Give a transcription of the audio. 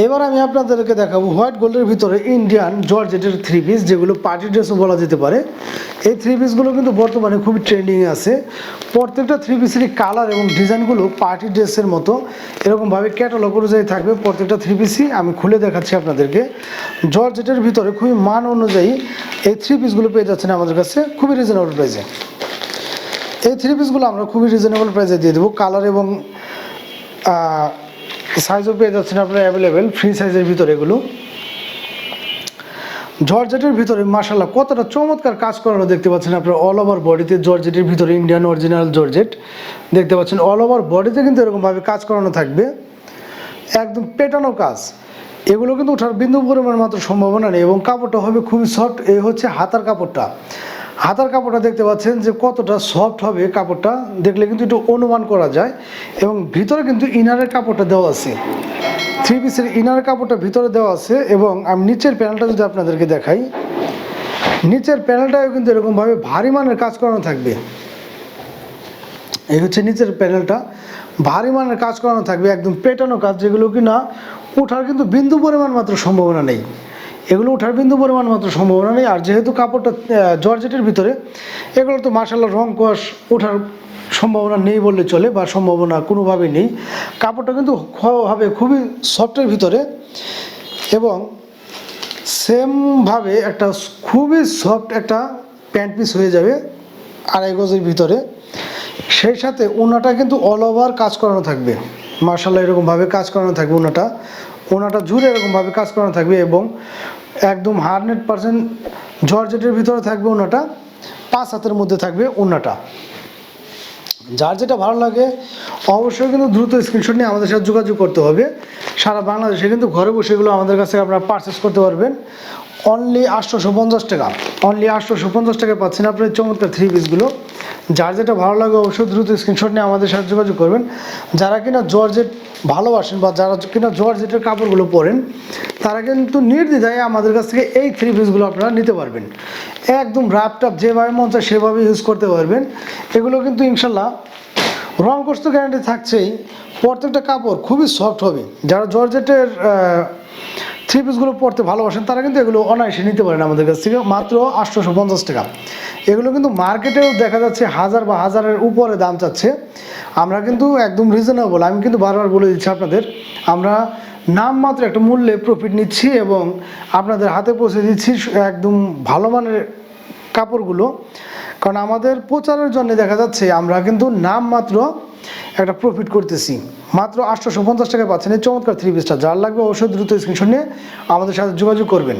এবার আমি আপনাদেরকে দেখাবো হোয়াইট গোল্ডের ভিতরে ইন্ডিয়ান জর্জেটের থ্রি পিস, যেগুলো পার্টি ড্রেসও বলা যেতে পারে। এই থ্রি পিসগুলো কিন্তু বর্তমানে খুবই ট্রেন্ডিংয়ে আছে। প্রত্যেকটা থ্রি পিসেরই কালার এবং ডিজাইনগুলো পার্টি ড্রেসের মতো এরকমভাবে ক্যাটালগ অনুযায়ী থাকবে। প্রত্যেকটা থ্রি পিসই আমি খুলে দেখাচ্ছি আপনাদেরকে। জর্জেটের ভিতরে খুবই মান অনুযায়ী এই থ্রি পিসগুলো পেয়ে যাচ্ছেন আমাদের কাছে খুবই রিজনেবল প্রাইসে। এই থ্রি পিসগুলো আমরা খুবই রিজনেবল প্রাইসে দিয়ে দেবো। কালার এবং সাইজও পেয়ে যাচ্ছেন আপনারা অ্যাভেলেবেল, ফ্রি সাইজের ভিতরে। এগুলো জর্জেটের ভিতরে মাশাআল্লাহ কতটা চমৎকার কাজ করানো দেখতে পাচ্ছেন আপনারা। অল ওভার বডিতে জর্জেটের ভিতরে ইন্ডিয়ান অরিজিনাল জর্জেট দেখতে পাচ্ছেন। অল ওভার বডিতে কিন্তু এরকমভাবে কাজ করানো থাকবে, একদম পেটানো কাজ। এগুলো কিন্তু ওঠার বিন্দু পরিমাণ মাত্র সম্ভাবনা নেই এবং কাপড়টা হবে খুবই সফট। এই হচ্ছে হাতার কাপড়টা। হাতার কাপড়টা দেখতে পাচ্ছেন যে কতটা সফট হবে, কাপড়টা দেখলে কিন্তু একটু অনুমান করা যায়। এবং ভিতরে কিন্তু ইনারের কাপড়টা দেওয়া আছে, থ্রি পিসের ইনার কাপড়টা ভিতরে দেওয়া আছে। এবং আমি নিচের প্যানেলটা যদি আপনাদেরকে দেখাই, নিচের প্যানেলটাও কিন্তু এরকমভাবে ভারী মানের কাজ করানো থাকবে। এই হচ্ছে নিচের প্যানেলটা, ভারী মানের কাজ করানো থাকবে, একদম পেটানো কাজ, যেগুলো কিনা ওঠার কিন্তু বিন্দু পরিমাণ মাত্র সম্ভাবনা নেই। এগুলো ওঠার বিন্দু পরিমাণ মাত্র সম্ভাবনা নেই। আর যেহেতু কাপড়টা জর্জেটের ভিতরে, এগুলো তো মাশাআল্লাহ রং কষ ওঠার সম্ভাবনা নেই বললে চলে, বা সম্ভাবনা কোনোভাবেই নেই। কাপড়টা কিন্তু হবে খুবই সফটের ভিতরে এবং সেমভাবে একটা খুবই সফট একটা প্যান্ট পিস হয়ে যাবে 2.5 গজের ভিতরে। সেই সাথে ওনাটা কিন্তু অল ওভার কাজ করানো থাকবে, মাশাআল্লাহ এরকমভাবে কাজ করানো থাকবে। ওনাটা জুড়ে এরকমভাবে কাজ করানো থাকবে এবং একদম 100% জর্জেটের ভিতরে থাকবে। ওনাটা 5 হাতের মধ্যে থাকবে ওনাটা। যার যেটা ভালো লাগে অবশ্যই কিন্তু দ্রুত স্ক্রিনশট নিয়ে আমাদের সাথে যোগাযোগ করতে হবে। সারা বাংলাদেশে কিন্তু ঘরে বসে এগুলো আমাদের কাছে আপনারা পারচেস করতে পারবেন। অনলি 850 টাকা, অনলি 850 টাকায় পাচ্ছেন আপনার চমৎকার থ্রি পিসগুলো। যার যেটা ভালো লাগে অবশ্যই দ্রুত স্ক্রিনশট নিয়ে আমাদের সাথে যোগাযোগ করবেন। যারা কিনা জর্জেট ভালোবাসেন বা যারা কিনা জর্জেটের কাপড়গুলো পরেন, তারা কিন্তু নির্দ্বিধায় আমাদের কাছ থেকে এই থ্রি পিসগুলো আপনারা নিতে পারবেন। একদম রাফটাপ যেভাবে মন চায় সেভাবে ইউজ করতে পারবেন। এগুলো কিন্তু ইনশাল্লাহ রং কোর্স তো গ্যারান্টি থাকছেই। প্রত্যেকটা কাপড় খুবই সফট হবে। যারা জর্জেটের থ্রি পিসগুলো পরতে ভালোবাসেন তারা কিন্তু এগুলো অনায়াসে নিতে পারেন আমাদের কাছ থেকে, মাত্র 850 টাকা। এগুলো কিন্তু মার্কেটেও দেখা যাচ্ছে 1000 বা 1000-এর উপরে দাম চাচ্ছে। আমরা কিন্তু একদম রিজনেবল, আমি কিন্তু বারবার বলে দিচ্ছি আপনাদের, আমরা নামমাত্র একটা মূল্যে প্রফিট নিচ্ছি এবং আপনাদের হাতে পৌঁছে দিচ্ছি একদম ভালো মানের কাপড়গুলো। কারণ আমাদের প্রচারের জন্য দেখা যাচ্ছে আমরা কিন্তু নামমাত্র একটা প্রফিট করতেছি। মাত্র 850 টাকা পাচ্ছেন এই চমৎকার থ্রি পিসটা। যার লাগবে অবশ্যই দ্রুত স্ক্রিনশট নিয়ে আমাদের সাথে যোগাযোগ করবেন।